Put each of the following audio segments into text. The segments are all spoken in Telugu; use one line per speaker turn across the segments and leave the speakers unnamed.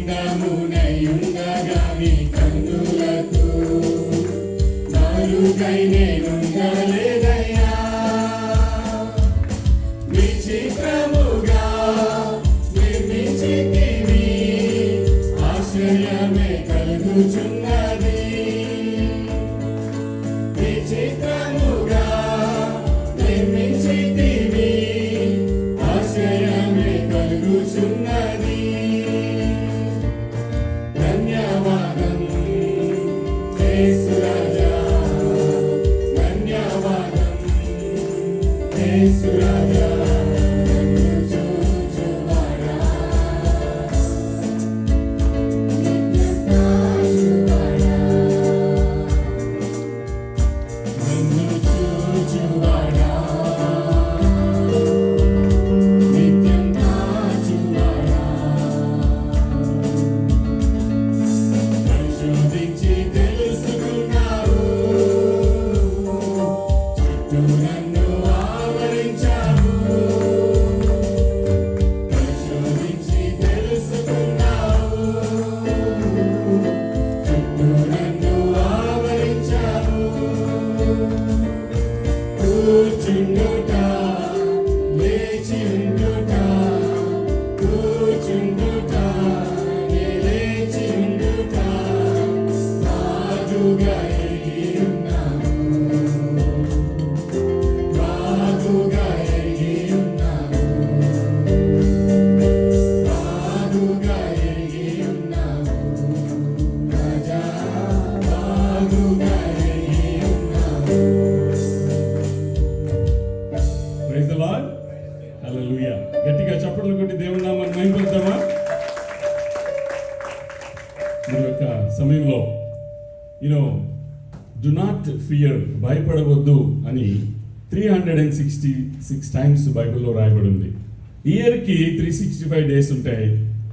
అందమునయుండగా నీ కన్నులకు నాలుగై నేనుండలేదయ్యా. విచిత్రముగా నిర్మించితివి, ఆశ్చర్యమే కలుగుచున్నది. విచిత్రముగా నిర్మించితివి, ఆశ్చర్యమే కలుగుచున్నది. ధన్యవాదం యేసు రాజా, ధన్యవాదం యేసు రాజా. గట్టిగా చప్పట్లు కొట్టి దేవుని నామాన్ని మహిమపడతామా? ఈ యొక్క సమయంలో డు నాట్ ఫియర్, భయపడవద్దు అని 366 టైమ్స్ బైబిల్లో రాయబడి ఉంది. ఇయర్కి 365 డేస్ ఉంటాయి,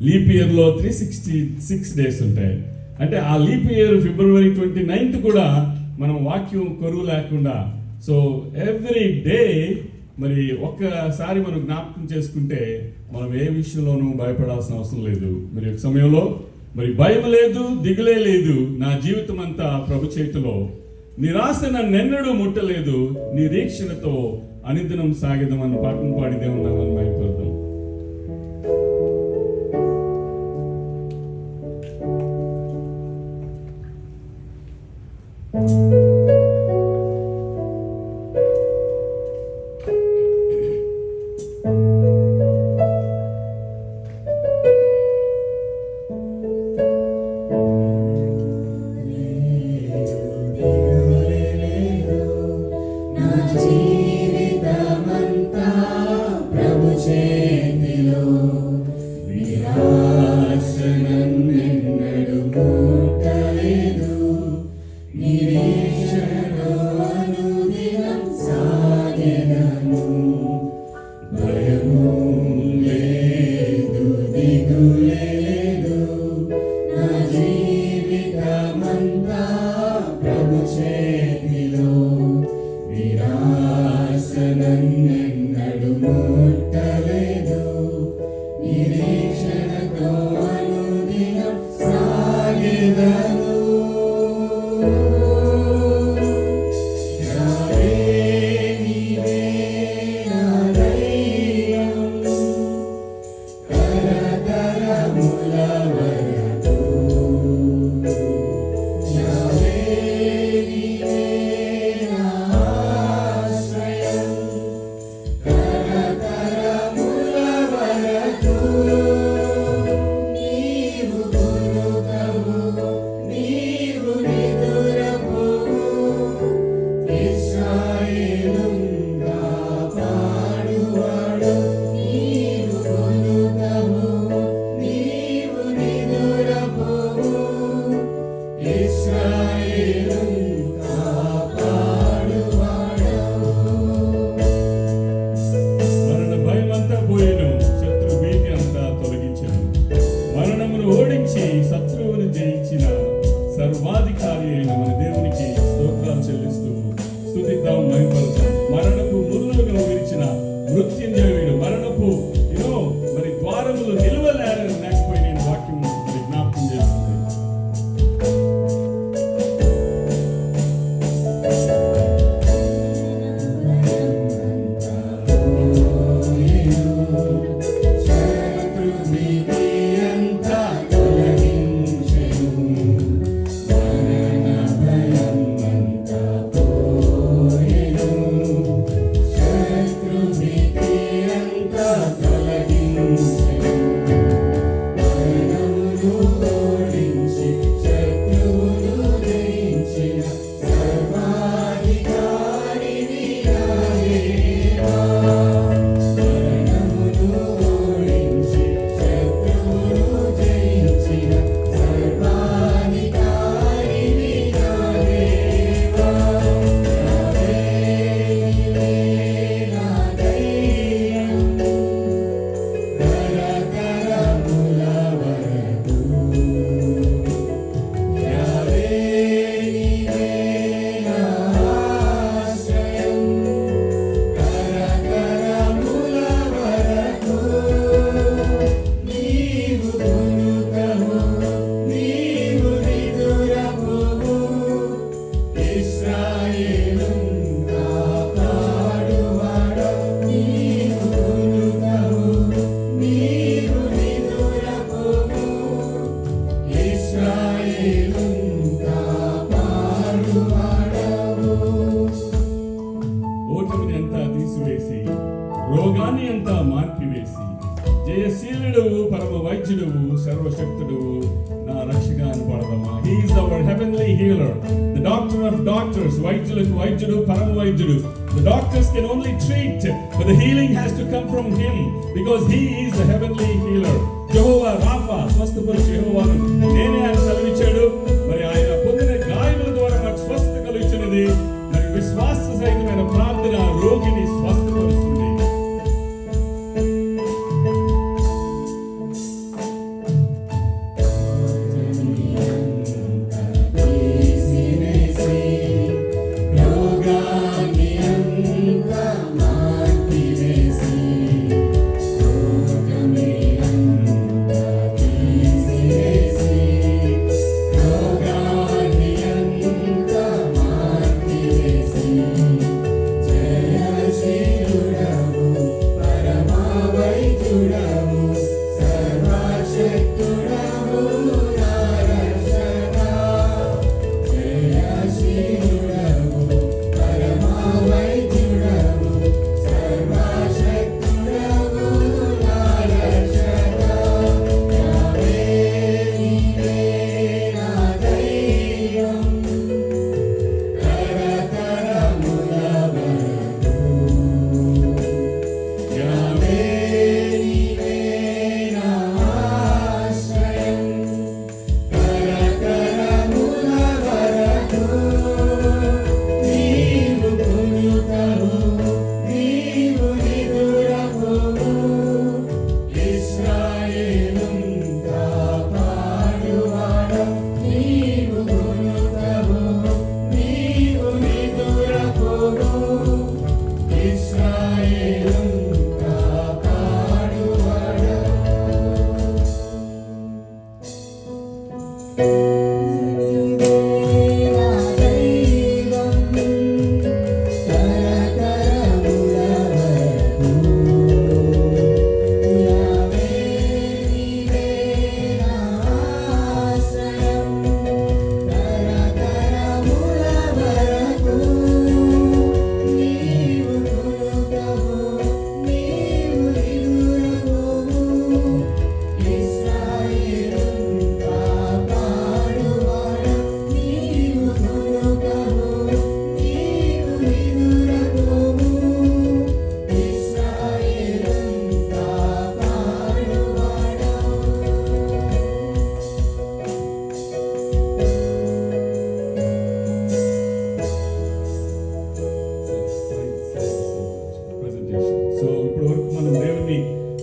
లీప్ ఇయర్లో 366 డేస్ ఉంటాయి. అంటే ఆ లీప్ ఇయర్ February 29th కూడా మనం వాక్యం కొరువు లేకుండా, సో ఎవ్రీ డే మరి ఒక్కసారి మనం జ్ఞాపకం చేసుకుంటే మనం ఏ విషయంలోనూ భయపడాల్సిన అవసరం లేదు. మరి ఒక సమయంలో మరి భయం లేదు, దిగులే లేదు, నా జీవితం అంతా ప్రభు చేతిలో, నిరాశ నన్నెన్నడూ ముట్టలేదు, నిరీక్షణతో అనుదినం సాగిదం అన్న పాటను పాడి దేవుని నామాన్ని మహిమపడదాం. మృత్యుంజయుడు, మరణపు మరి ద్వారములు నిలువలేకపోయిన వాక్యం ఓటమిని అంతా తీసివేసి రోగాన్ని అంతా మార్పివేసి జయశీలుడవు పరమ వైద్యుడవు సర్వశక్తుడవు నా రక్షగా అని పాడదమ్మా. He is our heavenly healer, the doctor of doctors. వైద్యులకు వైద్యుడు పరమ వైద్యుడు. The doctors can only treat, but the healing has to come from him because he is the heavenly healer. Jehovah Rapha, స్వస్థపరిచే యెహోవాను నేనే ఆయన సెలవిచ్చాడు. మరి ఆయన పొందిన గాయముల ద్వారా నాకు స్వస్థత కలుగుతున్నది. మరి విశ్వాస సహితమైన ప్రార్థన రోగిని స్వస్థపరుస్తుంది.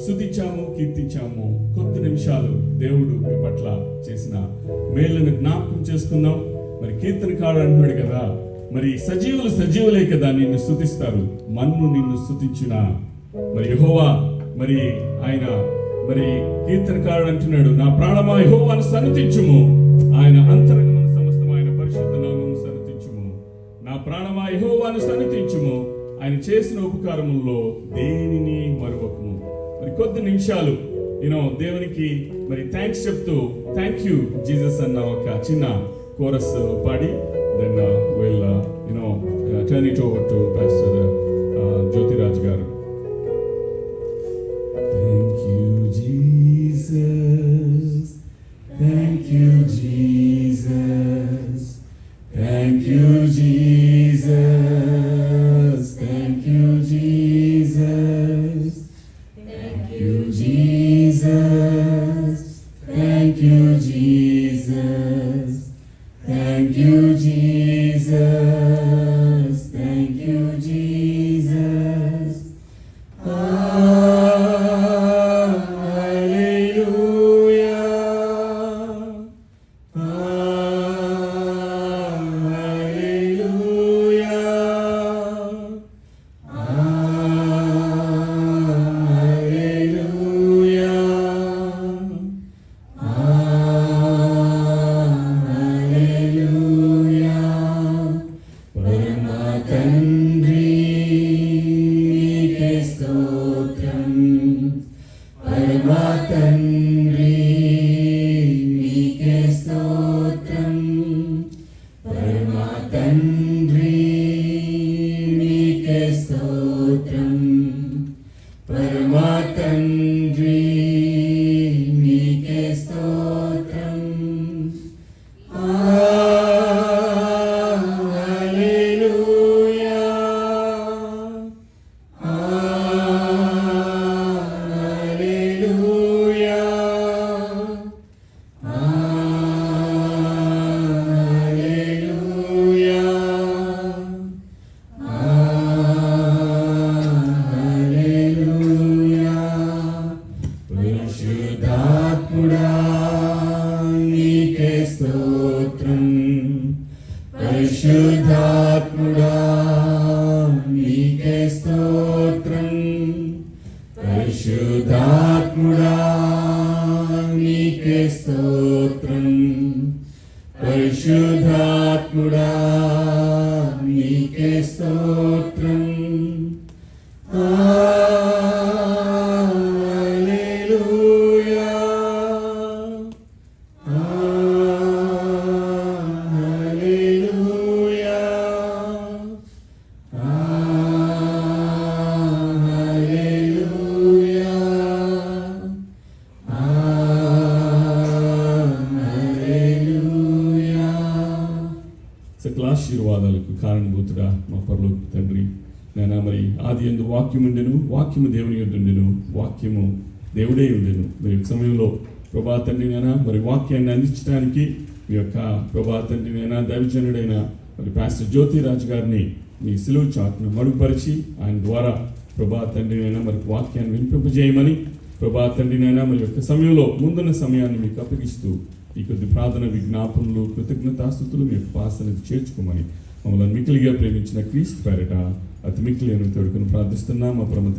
స్తుతించాము, కీర్తించాము. కొద్ది నిమిషాలు దేవుడు మీ పట్ల చేసిన మేలును జ్ఞాపకం చేసుకుందాం. మరి కీర్తనకారుడు అంటున్నాడు కదా, మరి సజీవులు సజీవులే కదా నిన్ను స్తుతిస్తారు, మన్ను నిన్ను స్తుతించిన మరి యెహోవా. మరి ఆయన మరి కీర్తనకారుడు అంటున్నాడు, నా ప్రాణమా యెహోవాను సన్నుతించుము, ఆయన అంతరంగమున సమస్తమైన పరిశుద్ధ నామమును సన్నుతించుము. నా ప్రాణమా యెహోవాను సన్నుతించుము, ఆయన చేసిన ఉపకారముల్లో దేనిని మరువకుము. మరి కొద్ది నిమిషాలు దేవునికి మరి థ్యాంక్స్ చెప్తూ థ్యాంక్ యూ జీసస్ అన్న ఒక చిన్న కోరస్ పాడి then will turn it over to pastor Jyothiraj గారు. Thank you Jesus, thank you Jesus, thank you Jesus, thank you Jesus, thank you Jesus, thank you Jesus, thank you Jesus, thank you Jesus. Hallelujah, hallelujah. Hallelujah. స్తోత్రం. పరిశుద్ధాత్ముడా నీకే స్తోత్రం. పరిశుద్ధాత్ముడా నీకే స్తోత్రం. పరిశుద్ధాత్ముడా నీకే స్తోత్రం. హల్లెలూయా. హల్లెలూయా. హల్లెలూయా. హల్లెలూయా. సకల ఆశీర్వాదాలకు కారణభూతుడా మా పరలోక తండ్రి, నాయనా మరి ఆది యందు వాక్యం ఉండెను, వాక్యము దేవుని యొద్ద ఉండెను, వాక్యము దేవుడే ఉండెను. మరి ఈ సమయంలో ప్రభా తండ్రి నాయనా మరి వాక్యాన్ని అందించడానికి మీ యొక్క ప్రభా తండ్రి నాయనా దైవజనుడైన మరి పాస్టర్ జ్యోతిరాజు గారిని మీ సిలువ చాటును మరుగుపరిచి ఆయన ద్వారా ప్రభా తండ్రి నాయనా మరి వాక్యాన్ని వినిపింపజేయమని ప్రభా తండ్రి నాయనా మరి యొక్క సమయంలో ముందున్న సమయాన్ని మీకు అప్పగిస్తూ ఈ కొద్ది ప్రార్థన విజ్ఞాపనలు కృతజ్ఞతాస్తుతులు మీ యొక్క పాసనకు చేర్చుకోమని మమ్మల్ని మిక్కిలిగా ప్రేమించిన క్రీస్తు పేరట అతి మిక్కిలి తోడుకుని ప్రార్థిస్తున్నాం మా ప్రమత